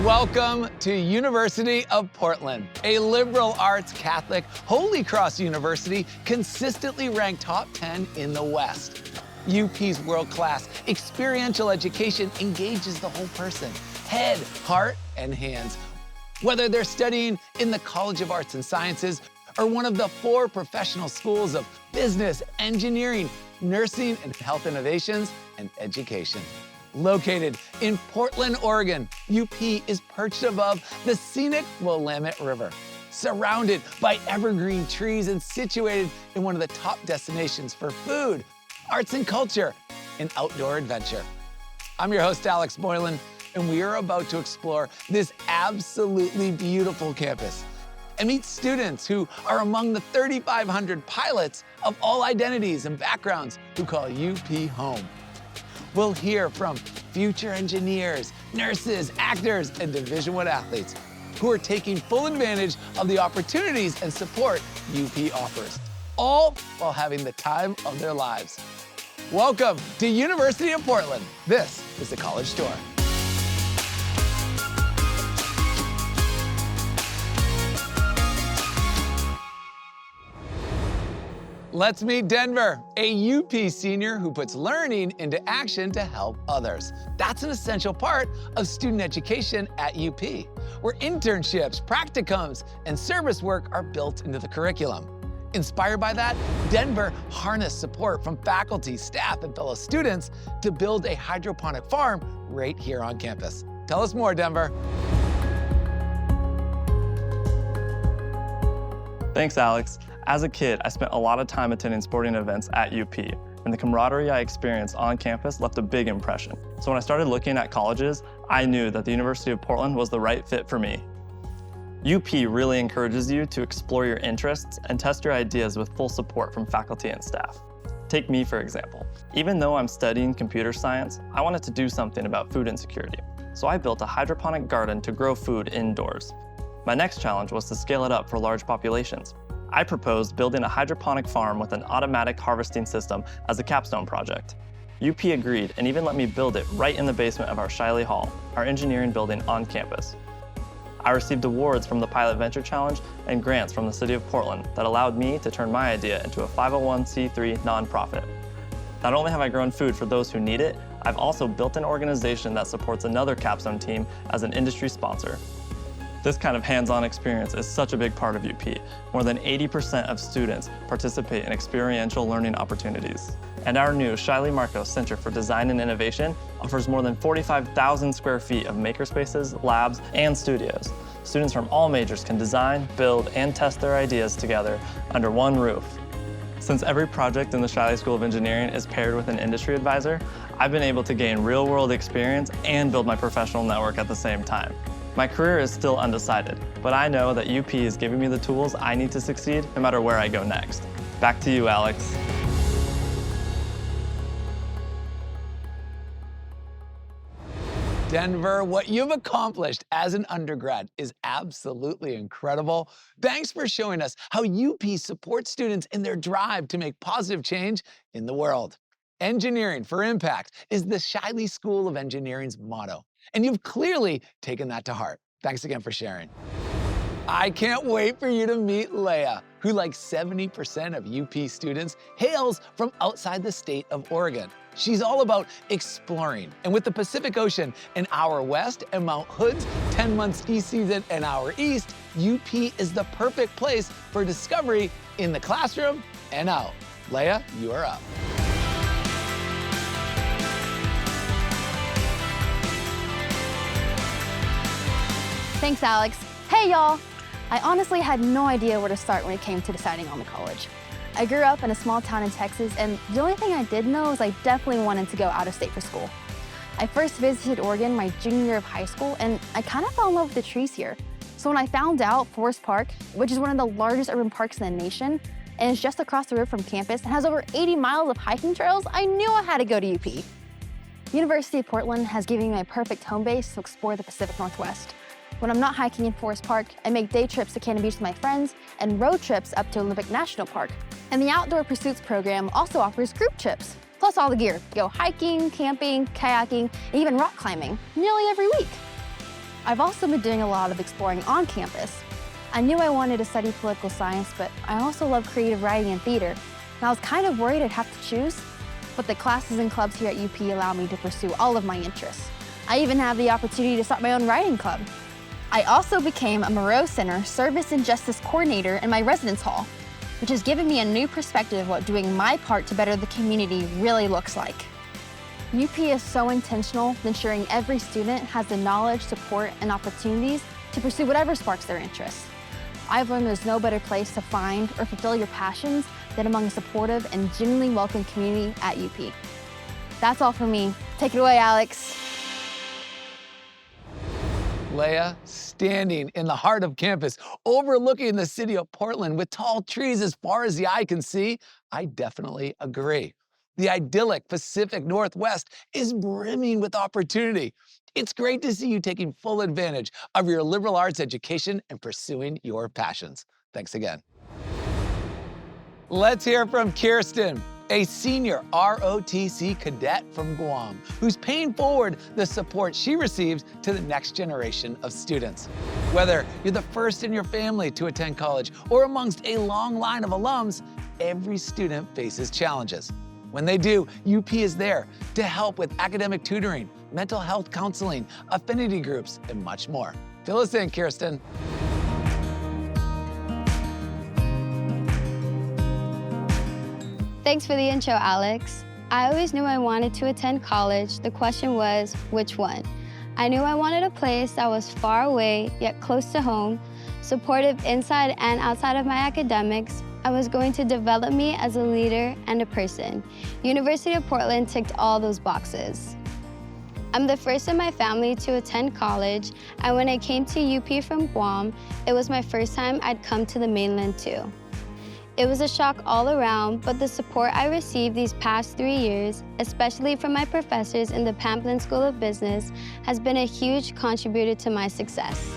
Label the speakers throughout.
Speaker 1: Welcome to University of Portland, a liberal arts Catholic Holy Cross university consistently ranked top 10 in the West. UP's world-class experiential education engages the whole person, head, heart, and hands. Whether they're studying in the College of Arts and Sciences or one of the 4 professional schools of business, engineering, nursing, and health innovations, and education. Located in Portland, Oregon, UP is perched above the scenic Willamette River, surrounded by evergreen trees and situated in one of the top destinations for food, arts and culture, and outdoor adventure. I'm your host, Alex Boylan, and we are about to explore this absolutely beautiful campus and meet students who are among the 3,500 pilots of all identities and backgrounds who call UP home. We'll hear from future engineers, nurses, actors, and Division I athletes who are taking full advantage of the opportunities and support UP offers, all while having the time of their lives. Welcome to University of Portland. This is the College Tour. Let's meet Denver, a UP senior who puts learning into action to help others. That's an essential part of student education at UP, where internships, practicums, and service work are built into the curriculum. Inspired by that, Denver harnessed support from faculty, staff, and fellow students to build a hydroponic farm right here on campus. Tell us more, Denver.
Speaker 2: Thanks, Alex. As a kid, I spent a lot of time attending sporting events at UP, and the camaraderie I experienced on campus left a big impression. So when I started looking at colleges, I knew that the University of Portland was the right fit for me. UP really encourages you to explore your interests and test your ideas with full support from faculty and staff. Take me, for example. Even though I'm studying computer science, I wanted to do something about food insecurity. So I built a hydroponic garden to grow food indoors. My next challenge was to scale it up for large populations. I proposed building a hydroponic farm with an automatic harvesting system as a capstone project. UP agreed and even let me build it right in the basement of our Shiley Hall, our engineering building on campus. I received awards from the Pilot Venture Challenge and grants from the City of Portland that allowed me to turn my idea into a 501c3 nonprofit. Not only have I grown food for those who need it, I've also built an organization that supports another capstone team as an industry sponsor. This kind of hands-on experience is such a big part of UP. More than 80% of students participate in experiential learning opportunities. And our new Shiley Marcos Center for Design and Innovation offers more than 45,000 square feet of makerspaces, labs, and studios. Students from all majors can design, build, and test their ideas together under one roof. Since every project in the Shiley School of Engineering is paired with an industry advisor, I've been able to gain real-world experience and build my professional network at the same time. My career is still undecided, but I know that UP is giving me the tools I need to succeed no matter where I go next. Back to you, Alex.
Speaker 1: Denver, what you've accomplished as an undergrad is absolutely incredible. Thanks for showing us how UP supports students in their drive to make positive change in the world. Engineering for Impact is the Shiley School of Engineering's motto, and you've clearly taken that to heart. Thanks again for sharing. I can't wait for you to meet Leah, who, like 70% of UP students, hails from outside the state of Oregon. She's all about exploring, and with the Pacific Ocean an hour west and Mount Hood's 10-month ski season an hour east, UP is the perfect place for discovery in the classroom and out. Leah, you are up.
Speaker 3: Thanks, Alex. Hey, y'all. I honestly had no idea where to start when it came to deciding on the college. I grew up in a small town in Texas, and the only thing I did know is I definitely wanted to go out of state for school. I first visited Oregon my junior year of high school, and I kind of fell in love with the trees here. So when I found out Forest Park, which is one of the largest urban parks in the nation, and is just across the river from campus and has over 80 miles of hiking trails, I knew I had to go to UP. University of Portland has given me my perfect home base to explore the Pacific Northwest. When I'm not hiking in Forest Park, I make day trips to Cannon Beach with my friends and road trips up to Olympic National Park. And the Outdoor Pursuits program also offers group trips, plus all the gear. Go hiking, camping, kayaking, and even rock climbing nearly every week. I've also been doing a lot of exploring on campus. I knew I wanted to study political science, but I also love creative writing and theater, and I was kind of worried I'd have to choose, but the classes and clubs here at UP allow me to pursue all of my interests. I even have the opportunity to start my own writing club. I also became a Moreau Center Service and Justice Coordinator in my residence hall, which has given me a new perspective of what doing my part to better the community really looks like. UP is so intentional, ensuring every student has the knowledge, support, and opportunities to pursue whatever sparks their interest. I've learned there's no better place to find or fulfill your passions than among a supportive and genuinely welcome community at UP. That's all for me. Take it away, Alex.
Speaker 1: Leia, standing in the heart of campus, overlooking the city of Portland with tall trees as far as the eye can see, I definitely agree. The idyllic Pacific Northwest is brimming with opportunity. It's great to see you taking full advantage of your liberal arts education and pursuing your passions. Thanks again. Let's hear from Kirsten, a senior ROTC cadet from Guam, who's paying forward the support she receives to the next generation of students. Whether you're the first in your family to attend college or amongst a long line of alums, every student faces challenges. When they do, UP is there to help with academic tutoring, mental health counseling, affinity groups, and much more. Fill us in, Kirsten.
Speaker 4: Thanks for the intro, Alex. I always knew I wanted to attend college. The question was, which one? I knew I wanted a place that was far away, yet close to home, supportive inside and outside of my academics. I was going to develop me as a leader and a person. University of Portland ticked all those boxes. I'm the first in my family to attend college, and when I came to UP from Guam, it was my first time I'd come to the mainland too. It was a shock all around, but the support I received these past 3 years, especially from my professors in the Pamplin School of Business, has been a huge contributor to my success.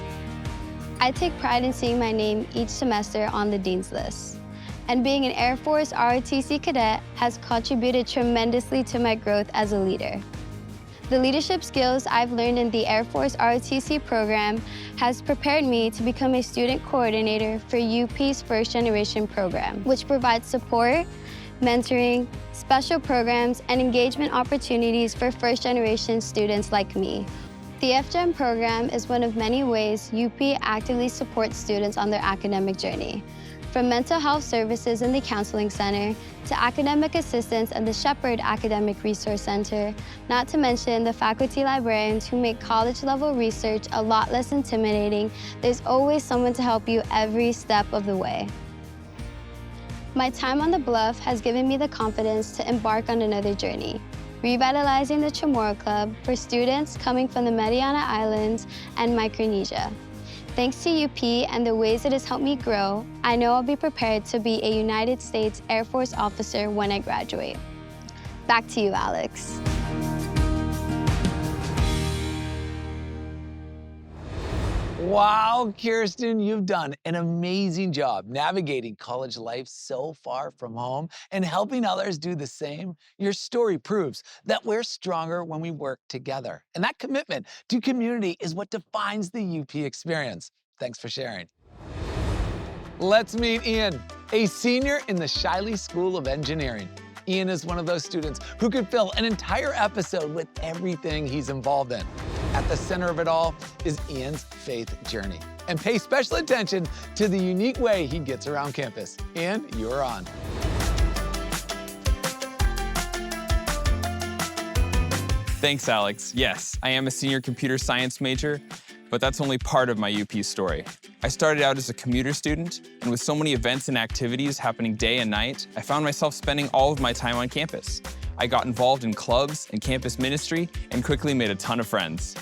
Speaker 4: I take pride in seeing my name each semester on the Dean's List. And being an Air Force ROTC cadet has contributed tremendously to my growth as a leader. The leadership skills I've learned in the Air Force ROTC program has prepared me to become a student coordinator for UP's First Generation program, which provides support, mentoring, special programs, and engagement opportunities for first generation students like me. The FGEM program is one of many ways UP actively supports students on their academic journey. From mental health services in the Counseling Center to academic assistance at the Shepherd Academic Resource Center, not to mention the faculty librarians who make college-level research a lot less intimidating, there's always someone to help you every step of the way. My time on the Bluff has given me the confidence to embark on another journey, revitalizing the Chamorro Club for students coming from the Mariana Islands and Micronesia. Thanks to UP and the ways it has helped me grow, I know I'll be prepared to be a United States Air Force officer when I graduate. Back to you, Alex.
Speaker 1: Wow, Kirsten, you've done an amazing job navigating college life so far from home and helping others do the same. Your story proves that we're stronger when we work together. And that commitment to community is what defines the UP experience. Thanks for sharing. Let's meet Ian, a senior in the Shiley School of Engineering. Ian is one of those students who could fill an entire episode with everything he's involved in. At the center of it all is Ian's faith journey. And pay special attention to the unique way he gets around campus. Ian, you're on.
Speaker 5: Thanks, Alex. Yes, I am a senior computer science major, but that's only part of my UP story. I started out as a commuter student, and with so many events and activities happening day and night, I found myself spending all of my time on campus. I got involved in clubs and campus ministry and quickly made a ton of friends.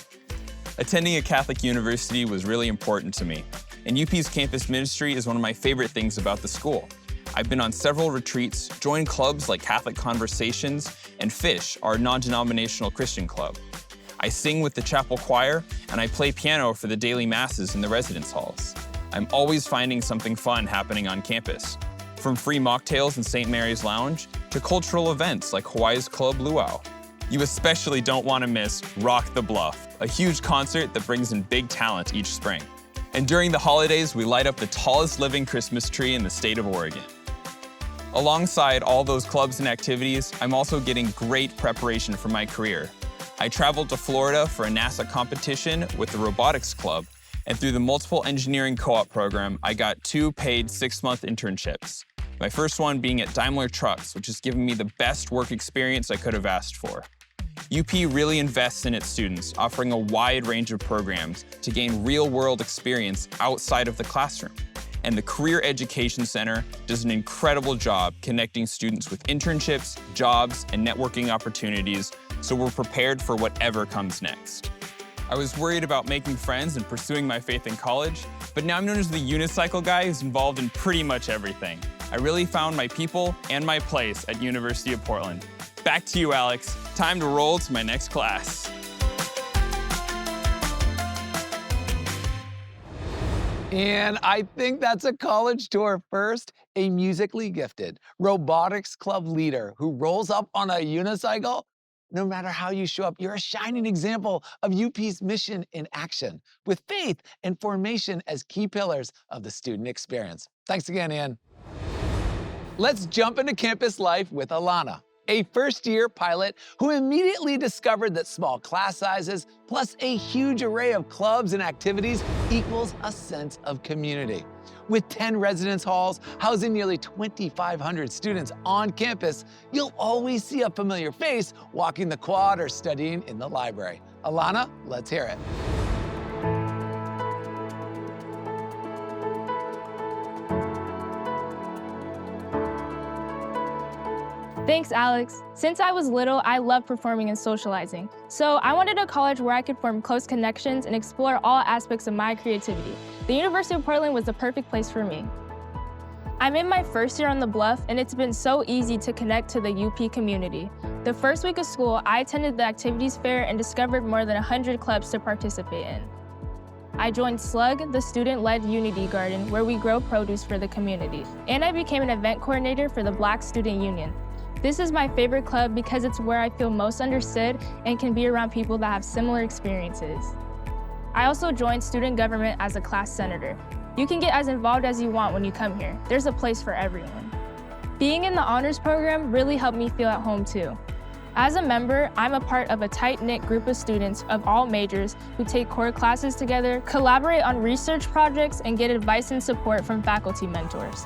Speaker 5: Attending a Catholic university was really important to me, and UP's campus ministry is one of my favorite things about the school. I've been on several retreats, joined clubs like Catholic Conversations and FISH, our non-denominational Christian club. I sing with the chapel choir, and I play piano for the daily masses in the residence halls. I'm always finding something fun happening on campus, from free mocktails in St. Mary's Lounge to cultural events like Hawaii's Club Luau. You especially don't want to miss Rock the Bluff, a huge concert that brings in big talent each spring. And during the holidays, we light up the tallest living Christmas tree in the state of Oregon. Alongside all those clubs and activities, I'm also getting great preparation for my career. I traveled to Florida for a NASA competition with the Robotics Club, and through the Multiple Engineering Co-op program, I got 2 paid 6-month internships. My first one being at Daimler Trucks, which has given me the best work experience I could have asked for. UP really invests in its students, offering a wide range of programs to gain real-world experience outside of the classroom. And the Career Education Center does an incredible job connecting students with internships, jobs, and networking opportunities, so we're prepared for whatever comes next. I was worried about making friends and pursuing my faith in college, but now I'm known as the unicycle guy who's involved in pretty much everything. I really found my people and my place at University of Portland. Back to you, Alex. Time to roll to my next class.
Speaker 1: And I think that's a college tour first. A musically gifted robotics club leader who rolls up on a unicycle. No matter how you show up, you're a shining example of UP's mission in action, with faith and formation as key pillars of the student experience. Thanks again, Ian. Let's jump into campus life with Alana, a first-year pilot who immediately discovered that small class sizes plus a huge array of clubs and activities equals a sense of community. With 10 residence halls housing nearly 2,500 students on campus, you'll always see a familiar face walking the quad or studying in the library. Alana, let's hear it.
Speaker 6: Thanks, Alex. Since I was little, I loved performing and socializing. So I wanted a college where I could form close connections and explore all aspects of my creativity. The University of Portland was the perfect place for me. I'm in my first year on the Bluff, and it's been so easy to connect to the UP community. The first week of school, I attended the activities fair and discovered more than 100 clubs to participate in. I joined Slug, the student-led Unity Garden, where we grow produce for the community. And I became an event coordinator for the Black Student Union. This is my favorite club because it's where I feel most understood and can be around people that have similar experiences. I also joined student government as a class senator. You can get as involved as you want when you come here. There's a place for everyone. Being in the honors program really helped me feel at home too. As a member, I'm a part of a tight-knit group of students of all majors who take core classes together, collaborate on research projects, and get advice and support from faculty mentors.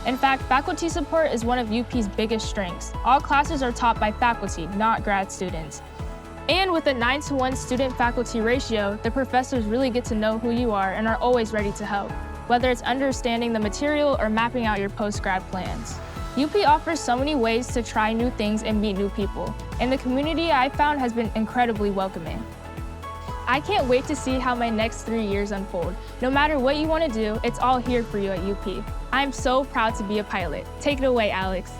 Speaker 6: In fact, faculty support is one of UP's biggest strengths. All classes are taught by faculty, not grad students. And with a 9-to-1 student-faculty ratio, the professors really get to know who you are and are always ready to help, whether it's understanding the material or mapping out your post-grad plans. UP offers so many ways to try new things and meet new people, and the community I found has been incredibly welcoming. I can't wait to see how my next 3 years unfold. No matter what you want to do, it's all here for you at UP. I'm so proud to be a pilot. Take it away, Alex.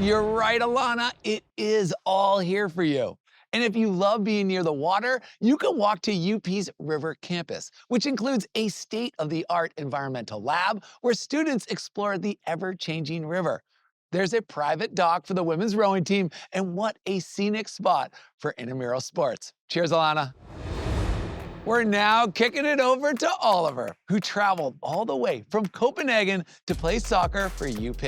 Speaker 1: You're right, Alana. It is all here for you. And if you love being near the water, you can walk to UP's River campus, which includes a state-of-the-art environmental lab where students explore the ever-changing river. There's a private dock for the women's rowing team, and what a scenic spot for intramural sports. Cheers, Alana. We're now kicking it over to Oliver, who traveled all the way from Copenhagen to play soccer for UP.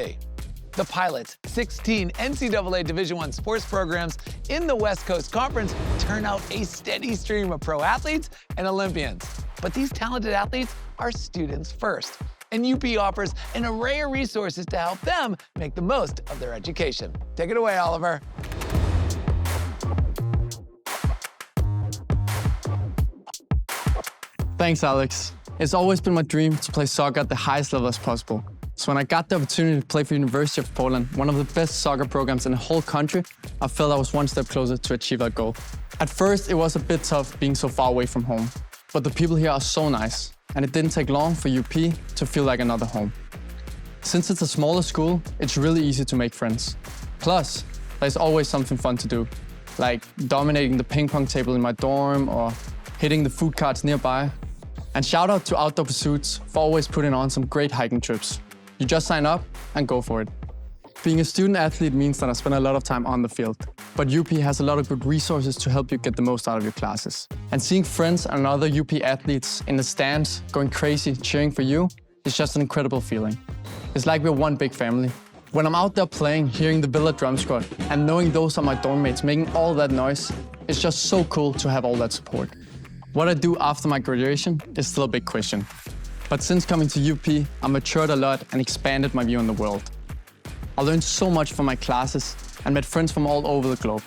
Speaker 1: The Pilots' 16 NCAA Division I sports programs in the West Coast Conference turn out a steady stream of pro athletes and Olympians. But these talented athletes are students first, and UP offers an array of resources to help them make the most of their education. Take it away, Oliver.
Speaker 7: Thanks, Alex. It's always been my dream to play soccer at the highest level as possible. So when I got the opportunity to play for University of Portland, one of the best soccer programs in the whole country, I felt I was one step closer to achieve that goal. At first, it was a bit tough being so far away from home, but the people here are so nice, and it didn't take long for UP to feel like another home. Since it's a smaller school, it's really easy to make friends. Plus, there's always something fun to do, like dominating the ping pong table in my dorm or hitting the food carts nearby. And shout out to Outdoor Pursuits for always putting on some great hiking trips. You just sign up and go for it. Being a student athlete means that I spend a lot of time on the field, but UP has a lot of good resources to help you get the most out of your classes. And seeing friends and other UP athletes in the stands going crazy cheering for you is just an incredible feeling. It's like we're one big family. When I'm out there playing, hearing the Villa drum squad and knowing those are my dorm mates making all that noise, it's just so cool to have all that support. What I do after my graduation is still a big question. But since coming to UP, I matured a lot and expanded my view on the world. I learned so much from my classes and met friends from all over the globe.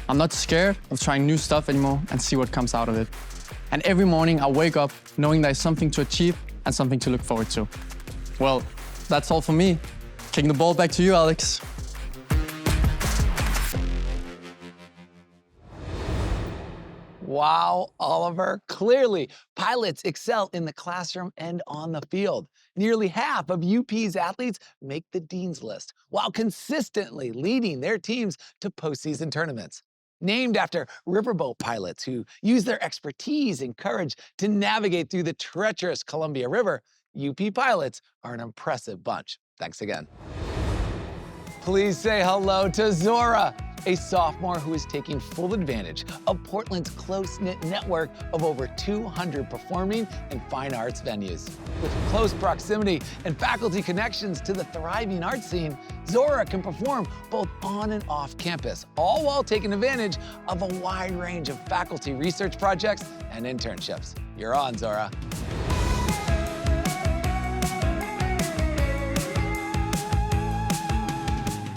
Speaker 7: I'm not scared of trying new stuff anymore and see what comes out of it. And every morning I wake up knowing there's something to achieve and something to look forward to. Well, that's all for me. Kicking the ball back to you, Alex.
Speaker 1: Wow, Oliver. Clearly, pilots excel in the classroom and on the field. Nearly half of UP's athletes make the Dean's List, while consistently leading their teams to postseason tournaments. Named after riverboat pilots who use their expertise and courage to navigate through the treacherous Columbia River, UP pilots are an impressive bunch. Thanks again. Please say hello to Zora, a sophomore who is taking full advantage of Portland's close-knit network of over 200 performing and fine arts venues. With close proximity and faculty connections to the thriving art scene, Zora can perform both on and off campus, all while taking advantage of a wide range of faculty research projects and internships. You're on, Zora.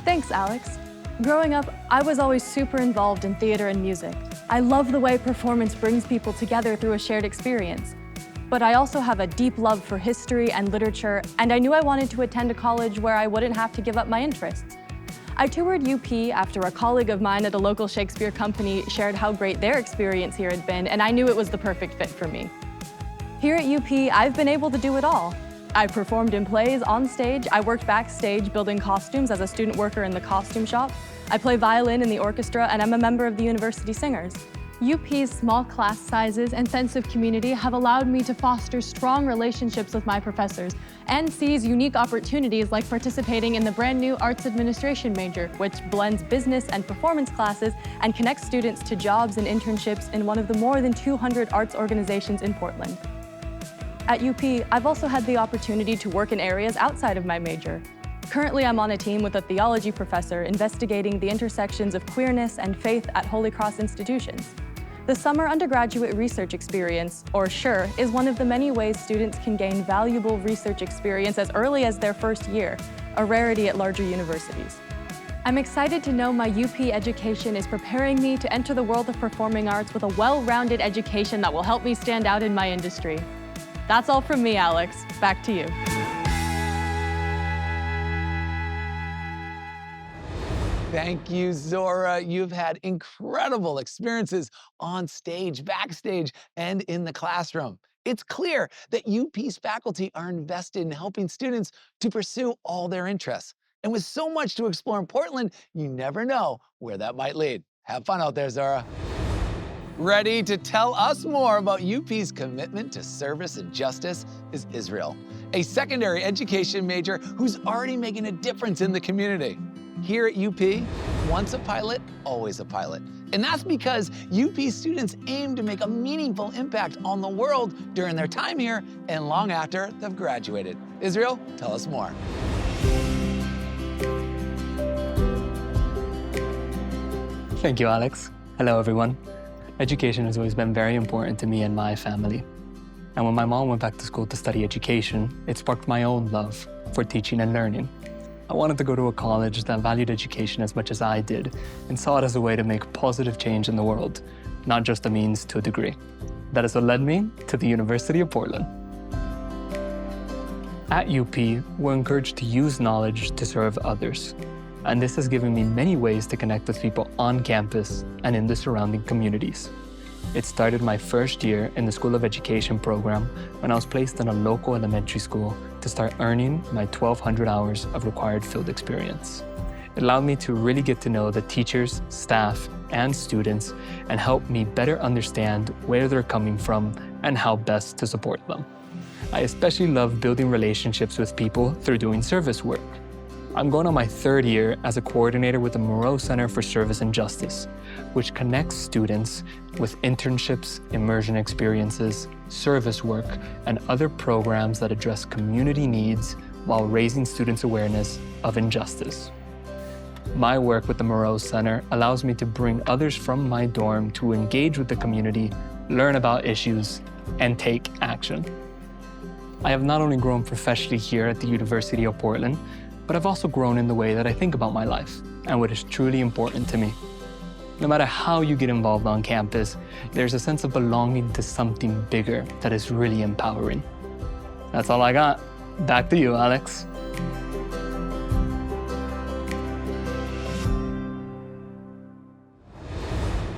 Speaker 8: Thanks, Alex. Growing up, I was always super involved in theater and music. I love the way performance brings people together through a shared experience. But I also have a deep love for history and literature, and I knew I wanted to attend a college where I wouldn't have to give up my interests. I toured UP after a colleague of mine at a local Shakespeare company shared how great their experience here had been, and I knew it was the perfect fit for me. Here at UP, I've been able to do it all. I performed in plays on stage, I worked backstage building costumes as a student worker in the costume shop, I play violin in the orchestra, and I'm a member of the University Singers. UP's small class sizes and sense of community have allowed me to foster strong relationships with my professors and seize unique opportunities like participating in the brand new Arts Administration major, which blends business and performance classes and connects students to jobs and internships in one of the more than 200 arts organizations in Portland. At UP, I've also had the opportunity to work in areas outside of my major. Currently, I'm on a team with a theology professor investigating the intersections of queerness and faith at Holy Cross institutions. The Summer Undergraduate Research Experience, or SURE, is one of the many ways students can gain valuable research experience as early as their first year, a rarity at larger universities. I'm excited to know my UP education is preparing me to enter the world of performing arts with a well-rounded education that will help me stand out in my industry. That's all from me, Alex. Back to you.
Speaker 1: Thank you, Zora. You've had incredible experiences on stage, backstage, and in the classroom. It's clear that UP's faculty are invested in helping students to pursue all their interests. And with so much to explore in Portland, you never know where that might lead. Have fun out there, Zora. Ready to tell us more about UP's commitment to service and justice is Israel, a secondary education major who's already making a difference in the community. Here at UP, once a pilot, always a pilot. And that's because UP students aim to make a meaningful impact on the world during their time here and long after they've graduated. Israel, tell us more.
Speaker 9: Thank you, Alex. Hello, everyone. Education has always been very important to me and my family. And when my mom went back to school to study education, it sparked my own love for teaching and learning. I wanted to go to a college that valued education as much as I did and saw it as a way to make positive change in the world, not just a means to a degree. That is what led me to the University of Portland. At UP, we're encouraged to use knowledge to serve others. And this has given me many ways to connect with people on campus and in the surrounding communities. It started my first year in the School of Education program when I was placed in a local elementary school to start earning my 1,200 hours of required field experience. It allowed me to really get to know the teachers, staff, and students and help me better understand where they're coming from and how best to support them. I especially love building relationships with people through doing service work. I'm going on my 3rd year as a coordinator with the Moreau Center for Service and Justice, which connects students with internships, immersion experiences, service work, and other programs that address community needs while raising students' awareness of injustice. My work with the Moreau Center allows me to bring others from my dorm to engage with the community, learn about issues, and take action. I have not only grown professionally here at the University of Portland, but I've also grown in the way that I think about my life and what is truly important to me. No matter how you get involved on campus, there's a sense of belonging to something bigger that is really empowering. That's all I got. Back to you, Alex.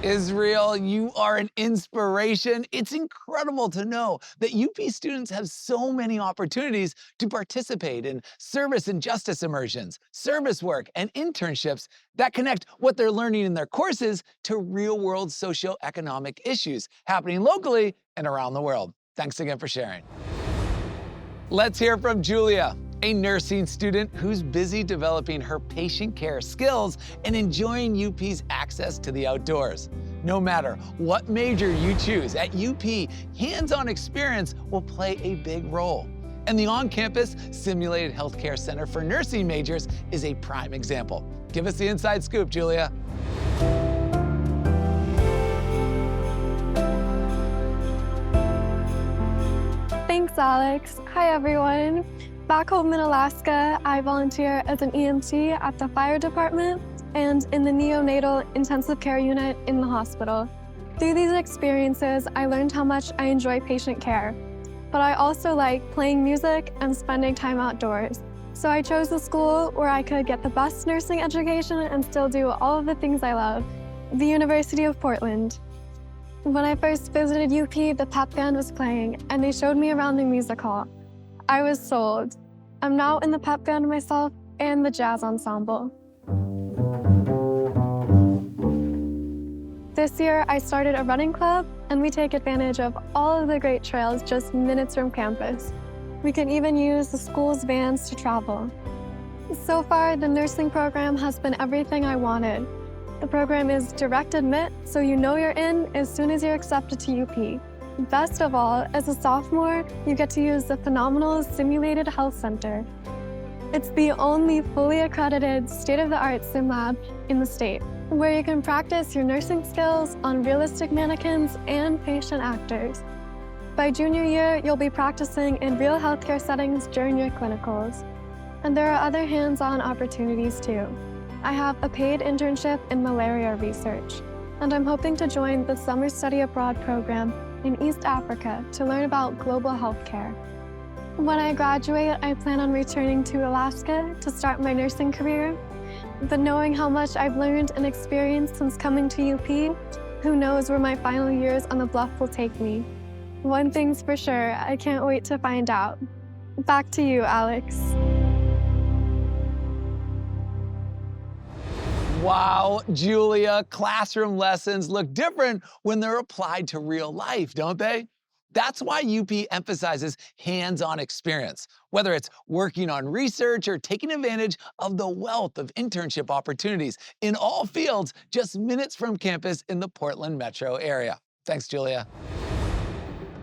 Speaker 1: Israel, you are an inspiration. It's incredible to know that UP students have so many opportunities to participate in service and justice immersions, service work, and internships that connect what they're learning in their courses to real-world socioeconomic issues happening locally and around the world. Thanks again for sharing. Let's hear from Julia, a nursing student who's busy developing her patient care skills and enjoying UP's access to the outdoors. No matter what major you choose at UP, hands-on experience will play a big role. And the on-campus Simulated Healthcare Center for Nursing Majors is a prime example. Give us the inside scoop, Julia.
Speaker 10: Thanks, Alex. Hi, everyone. Back home in Alaska, I volunteer as an EMT at the fire department and in the neonatal intensive care unit in the hospital. Through these experiences, I learned how much I enjoy patient care, but I also like playing music and spending time outdoors. So I chose a school where I could get the best nursing education and still do all of the things I love, the University of Portland. When I first visited UP, the pep band was playing, and they showed me around the music hall. I was sold. I'm now in the pep band myself and the jazz ensemble. This year, I started a running club, and we take advantage of all of the great trails just minutes from campus. We can even use the school's vans to travel. So far, the nursing program has been everything I wanted. The program is direct admit, so you know you're in as soon as you're accepted to UP. Best of all, as a sophomore, you get to use the phenomenal Simulated Health Center. It's the only fully accredited state-of-the-art sim lab in the state, where you can practice your nursing skills on realistic mannequins and patient actors. By junior year, you'll be practicing in real healthcare settings during your clinicals. And there are other hands-on opportunities too. I have a paid internship in malaria research, and I'm hoping to join the Summer Study Abroad program in East Africa to learn about global healthcare. When I graduate, I plan on returning to Alaska to start my nursing career. But knowing how much I've learned and experienced since coming to UP, who knows where my final years on the Bluff will take me. One thing's for sure, I can't wait to find out. Back to you, Alex.
Speaker 1: Wow, Julia, classroom lessons look different when they're applied to real life, don't they? That's why UP emphasizes hands-on experience, whether it's working on research or taking advantage of the wealth of internship opportunities in all fields just minutes from campus in the Portland metro area. Thanks, Julia.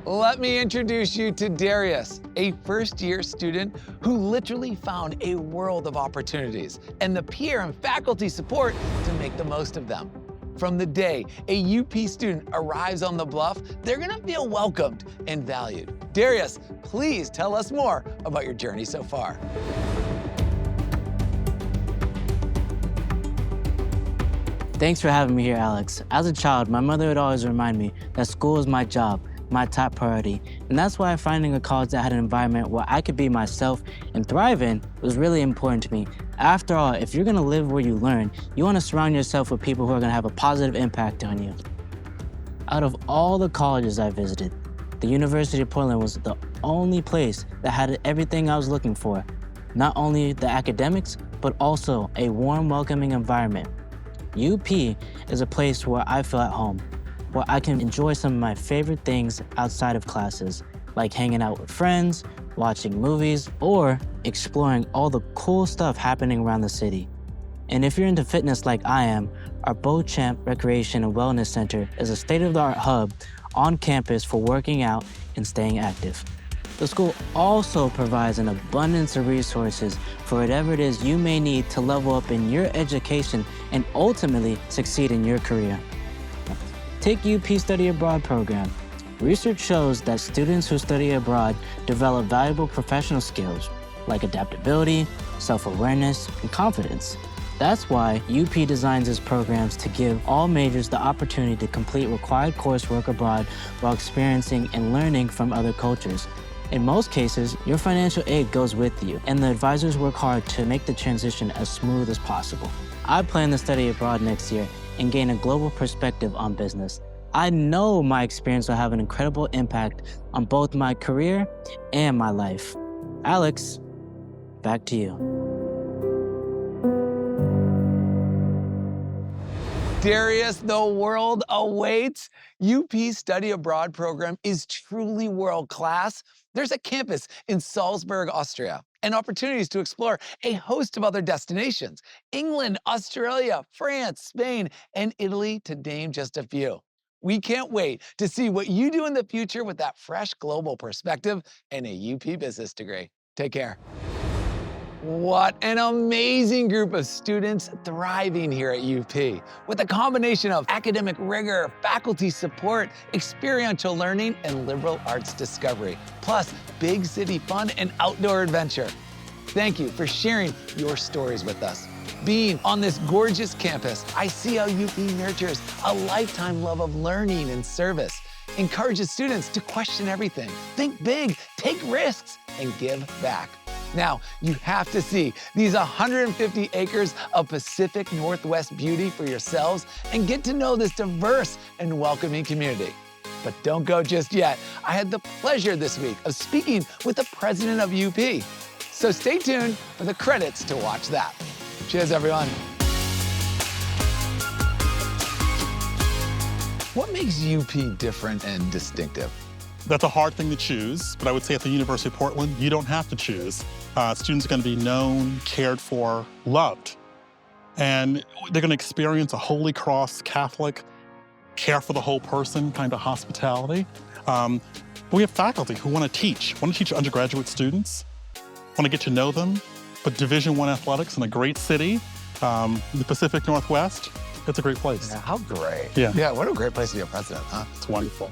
Speaker 1: Let me introduce you to Darius, a first-year student who literally found a world of opportunities and the peer and faculty support to make the most of them. From the day a UP student arrives on the Bluff, they're gonna feel welcomed and valued. Darius, please tell us more about your journey so far.
Speaker 11: Thanks for having me here, Alex. As a child, my mother would always remind me that school is my job, my top priority. And that's why finding a college that had an environment where I could be myself and thrive in was really important to me. After all, if you're gonna live where you learn, you wanna surround yourself with people who are gonna have a positive impact on you. Out of all the colleges I visited, the University of Portland was the only place that had everything I was looking for. Not only the academics, but also a warm, welcoming environment. UP is a place where I feel at home, where I can enjoy some of my favorite things outside of classes, like hanging out with friends, watching movies, or exploring all the cool stuff happening around the city. And if you're into fitness like I am, our Beauchamp Recreation and Wellness Center is a state-of-the-art hub on campus for working out and staying active. The school also provides an abundance of resources for whatever it is you may need to level up in your education and ultimately succeed in your career. Take UP Study Abroad program. Research shows that students who study abroad develop valuable professional skills like adaptability, self-awareness, and confidence. That's why UP designs its programs to give all majors the opportunity to complete required coursework abroad while experiencing and learning from other cultures. In most cases, your financial aid goes with you, and the advisors work hard to make the transition as smooth as possible. I plan to study abroad next year and gain a global perspective on business. I know my experience will have an incredible impact on both my career and my life. Alex, back to you.
Speaker 1: Darius, the world awaits. UP's Study Abroad program is truly world-class. There's a campus in Salzburg, Austria, and opportunities to explore a host of other destinations: England, Australia, France, Spain, and Italy, to name just a few. We can't wait to see what you do in the future with that fresh global perspective and a UP business degree. Take care. What an amazing group of students thriving here at UP. With a combination of academic rigor, faculty support, experiential learning, and liberal arts discovery, plus big city fun and outdoor adventure. Thank you for sharing your stories with us. Being on this gorgeous campus, I see how UP nurtures a lifetime love of learning and service, encourages students to question everything, think big, take risks, and give back. Now, you have to see these 150 acres of Pacific Northwest beauty for yourselves and get to know this diverse and welcoming community. But don't go just yet. I had the pleasure this week of speaking with the president of UP. So stay tuned for the credits to watch that. Cheers, everyone. What makes UP different and distinctive?
Speaker 12: That's a hard thing to choose, but I would say at the University of Portland, you don't have to choose. Students are going to be known, cared for, loved. And they're going to experience a Holy Cross Catholic, care for the whole person kind of hospitality. We have faculty who want to teach undergraduate students, want to get to know them, but Division I athletics in a great city, the Pacific Northwest, it's a great place.
Speaker 1: Yeah, how great.
Speaker 12: Yeah.
Speaker 1: Yeah, what a great place to be a president, huh?
Speaker 12: It's wonderful.